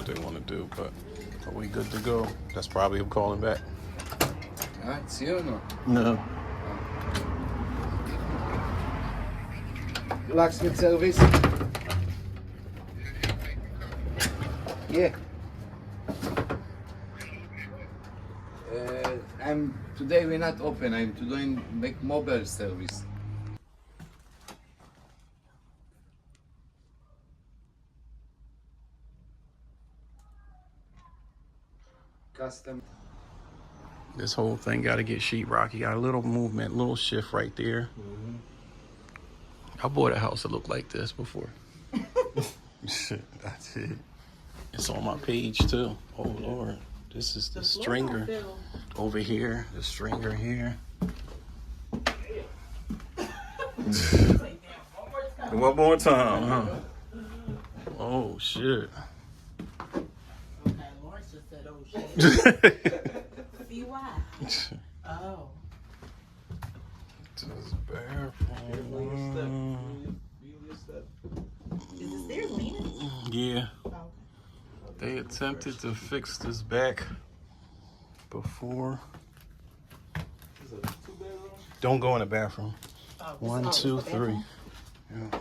what they want to do, but are we good to go? That's probably him calling back. Ah, sì o no? No. Locksmith service? Yeah. Today we're not open. I'm doing make mobile service. Custom. This whole thing got to get sheetrock. You got a little movement, little shift right there. I bought a house that looked like this before. Shit, that's it. It's on my page too. Oh Lord, this is the stringer over here. The stringer here. One more time, huh? Oh shit. Okay, Lawrence just said, "Oh shit." See why? Oh. This bathroom. Is the stairs leaning? Yeah. Oh, okay. They attempted to fix this back before. Don't go in the bathroom. Oh, 1, 2, 3. Yeah.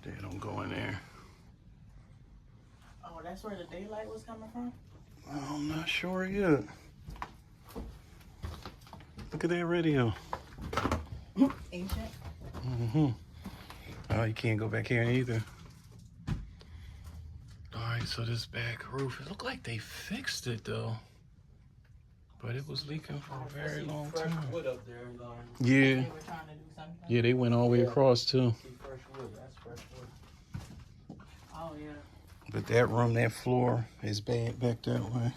They don't go in there. Oh, that's where the daylight was coming from? I'm not sure yet. Look at that radio. Ancient. Mm-hmm. Oh, you can't go back here either. All right, so this back roof, it looked like they fixed it though. But it was leaking for a very long time. Wood up there, Yeah. They were trying to do something. Yeah, they went all the way across too. see fresh wood. That's fresh wood. Oh, yeah. But that room, that floor is bad back that way.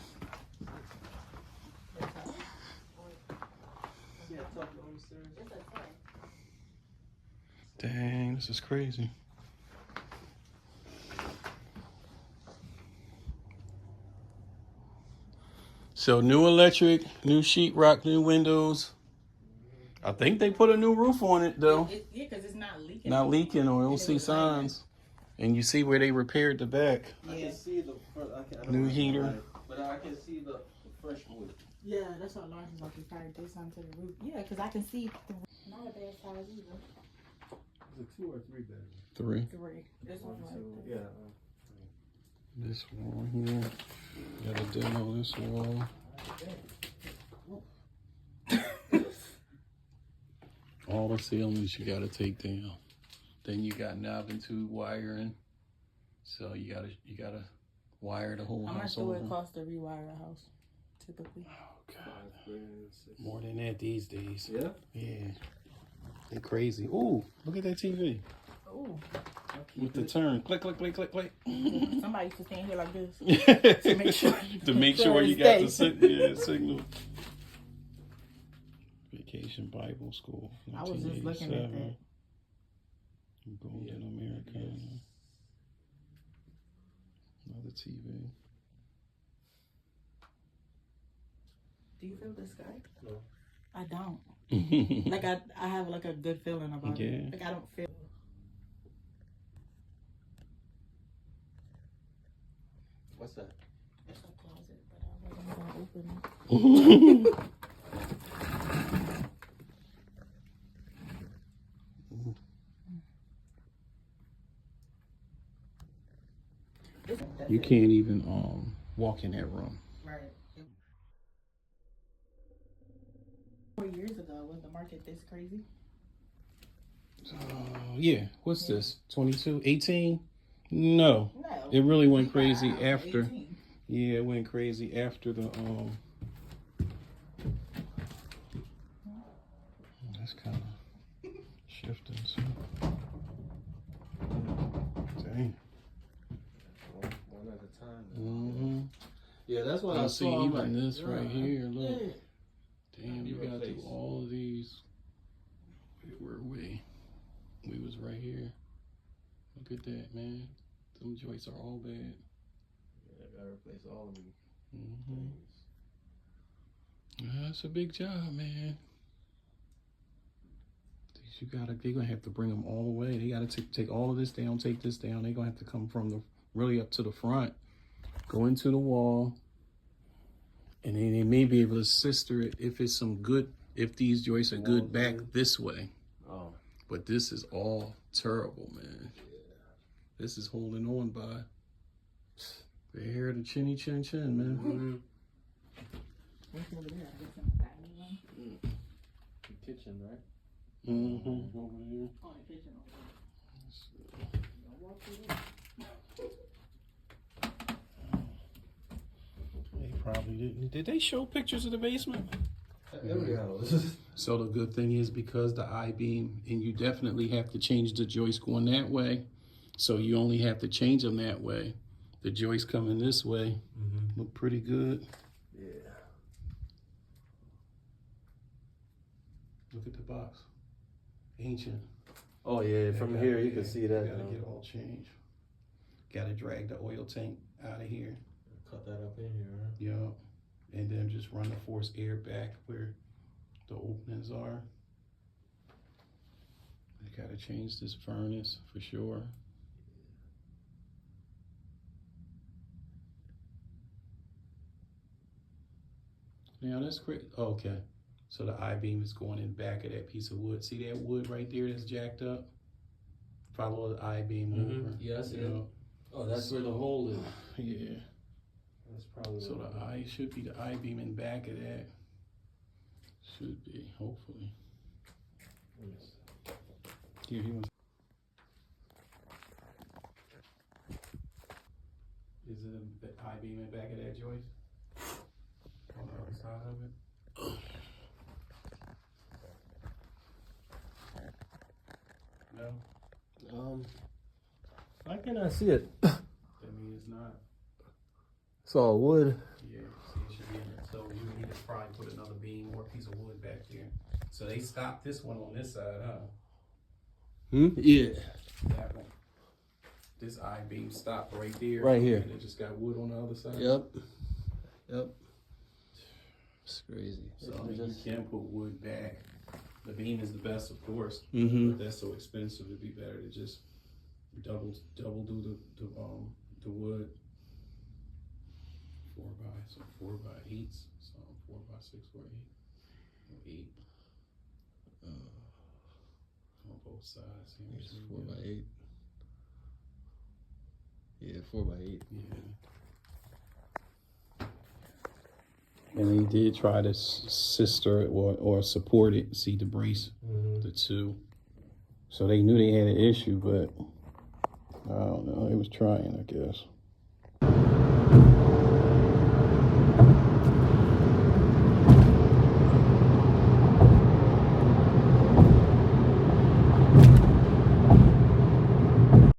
Yeah, talk on the stairs. It's okay. Dang, this is crazy. So new electric, new sheetrock, new windows. I think they put a new roof on it though. Yeah, because it's not leaking. Not leaking, or you'll see signs. And you see where they repaired the back. I Yeah. can see the I don't New know heater. why, but I can see the fresh wood. Yeah, that's what Lawrence is like. He probably did something to the roof. Yeah, because I can see not a bad size either. Is it 2 or 3 bedrooms? 3. 3. This one's like Yeah. This wall here. Got a demo this wall. All the ceilings you gotta take down. Then you got knob and tube wiring. So you gotta wire the whole How much house do over. it cost to rewire a house, typically? Oh God. More than that these days. Yeah? Yeah. They crazy. Ooh, look at that TV. Ooh. With the turn. Click, click, click, click, click. Somebody used to stand here like this. To make sure- to make so sure it you got the stays. signal. Vacation Bible School. I was just looking at that. 1987. Golden Americana. Another TV. Do you feel this guy? No. I don't. Like I have like a good feeling about Yeah. it. Like I don't feel. What's that? It's a closet, but I wasn't gonna open it. You can't even walk in that room. Right. 4 years ago, was the market this crazy? Yeah. What's this? 22, 18? No. No. It really went We got crazy out after. 18. Yeah, it went crazy after the That's kind of shifting. So. Dang. One at a time. Mm-hmm. Yeah, that's what I I saw. see I'm even like, this right here. Look. Yeah. Damn, we got through all of these. Where were we? We was right here. Look at that, man. Them joints are all bad. Yeah, I gotta replace all of them. Mm-hmm. That's a big job, man. They're gonna have to bring them all the way. They gotta take all of this down, take this down. They're gonna have to come from the really up to the front, go into the wall, and then they may be able to sister it if it's some good, if these joists are good back this way. Oh. But this is all terrible, man. This is holding on by the hair of the chinny chin chin, man. What's over there? I guess in the dining room. The kitchen, right? Mm-hmm. Over there. Oh, the kitchen over there. Don't walk through there. They probably didn't. Did they show pictures of the basement? Every house. So the good thing is because the I-beam, and you definitely have to change the joist going that way. So you only have to change them that way. The joist coming this way look pretty good. Yeah. Look at the box. Ancient. Oh yeah, from here you can see that. Gotta get all changed. Gotta drag the oil tank out of here. Cut that up in here, right? Yup. And then just run the forced air back where the openings are. You gotta change this furnace for sure. Now that's great. Okay. So the I-beam is going in back of that piece of wood. See that wood right there that's jacked up? Follow the I-beam over. Yeah, I see you it. know? Oh, that's where the hole is. Yeah. That's probably So where the eye should be the I-beam in back of that. Should be, hopefully. Here, he wants. Is it the I-beam in back of that joist? On the other side of it? No? I cannot see it. I mean, it's not. It's all wood. Yeah, see, it should be in there. So you need to probably put another beam or piece of wood back there. So they stopped this one on this side, huh? Yeah. That one. This I-beam stopped right there. Right here. And it just got wood on the other side. Yep. It's crazy. So I mean, you can put wood back. The beam is the best, of course. Mm-hmm. But that's so expensive. It'd be better to just double do the wood. 4x8. So 4x6 or 8. On both sides. It's 4x8. Yeah, 4x8. Yeah. And they did try to sister or support it, see the brace, the two. So they knew they had an issue, but I don't know, they was trying, I guess.